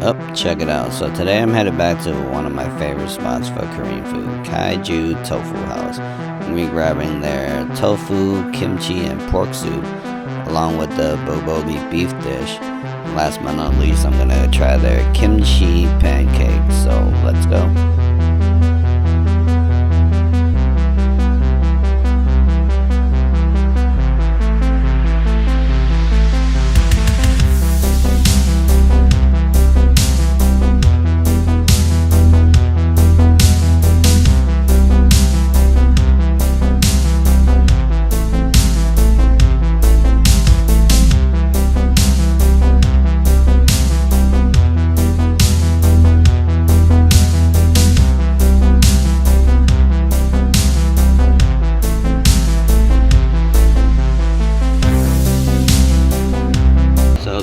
Oh, check it out. So today I'm headed back to one of my favorite spots for Korean food, Kaju Tofu House. I'm going to be grabbing their tofu, kimchi, and pork soup, along with the Bulgogi Beef dish. And last but not least, I'm going to try their Kimchi Pancake. So let's go.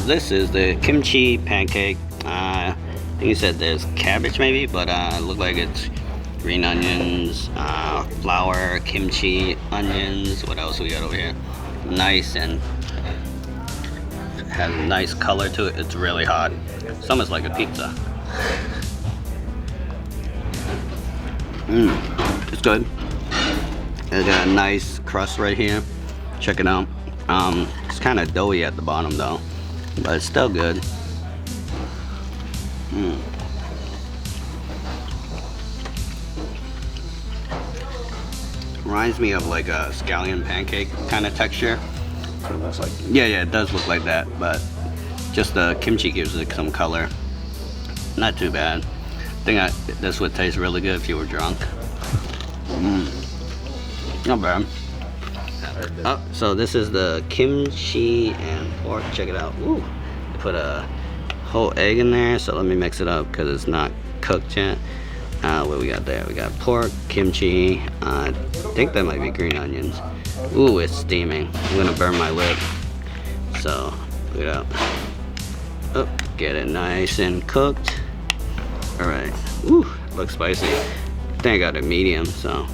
This is the kimchi pancake. I think you said there's cabbage maybe, but it looked like it's green onions, flour, kimchi, onions. What else we got over here? Nice, and has a nice color to it. It's really hot. It's almost like a pizza. It's good. It's got a nice crust right here. Check it out. It's kind of doughy at the bottom though, but it's still good. Reminds me of like a scallion pancake kind of texture. It looks like. Yeah, it does look like that, but just the kimchi gives it some color. Not too bad. I think this would taste really good if you were drunk. Not bad. Oh, so this is the kimchi and pork. Check it out. Ooh, they put a whole egg in there, so let me mix it up because it's not cooked yet. What we got there? We got pork, kimchi. I think that might be green onions. Ooh, it's steaming. I'm gonna burn my lip. So look it up. Oh, get it nice and cooked. All right. Ooh, looks spicy. I think I got a medium, so.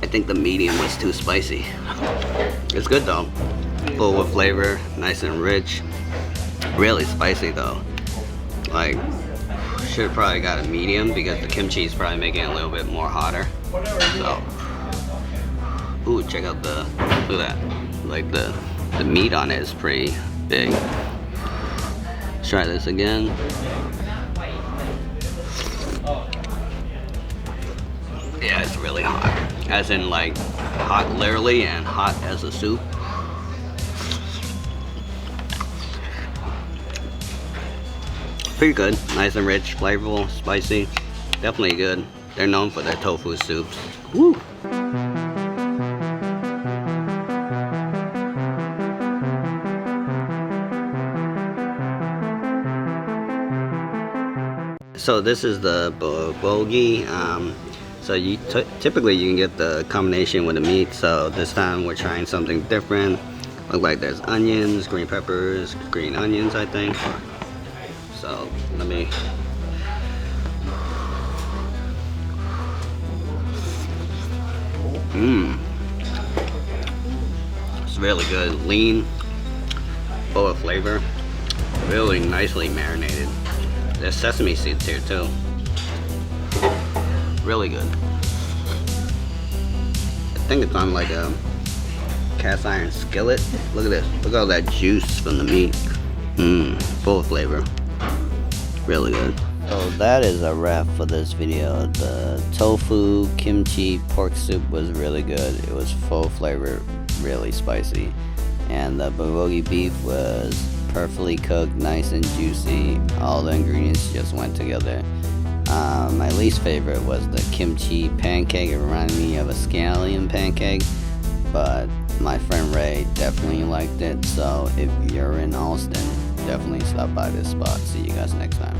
I think the medium was too spicy. It's good though. Full of flavor, nice and rich. Really spicy though. Like, should have probably got a medium because the kimchi is probably making it a little bit more hotter. So, ooh, check out the, look at that. Like the meat on it is pretty big. Let's try this again. Yeah, it's really hot. As in like hot literally and hot as a soup. Pretty good. Nice and rich, flavorful, spicy. Definitely good. They're known for their tofu soups. Woo! So this is the bulgogi. So you typically you can get the combination with the meat. So this time we're trying something different. Look like there's onions, green peppers, green onions, I think. So let me. It's really good, lean, full of flavor, really nicely marinated. There's sesame seeds here too. Really good. I think it's on like a cast iron skillet. Look at this. Look at all that juice from the meat. Full of flavor. Really good. So that is a wrap for this video. The tofu kimchi pork soup was really good. It was full flavor, really spicy. And the bulgogi beef was perfectly cooked, nice and juicy. All the ingredients just went together. My least favorite was the kimchi pancake. It reminded me of a scallion pancake, but my friend Ray definitely liked it. So if you're in Allston, definitely stop by this spot. See you guys next time.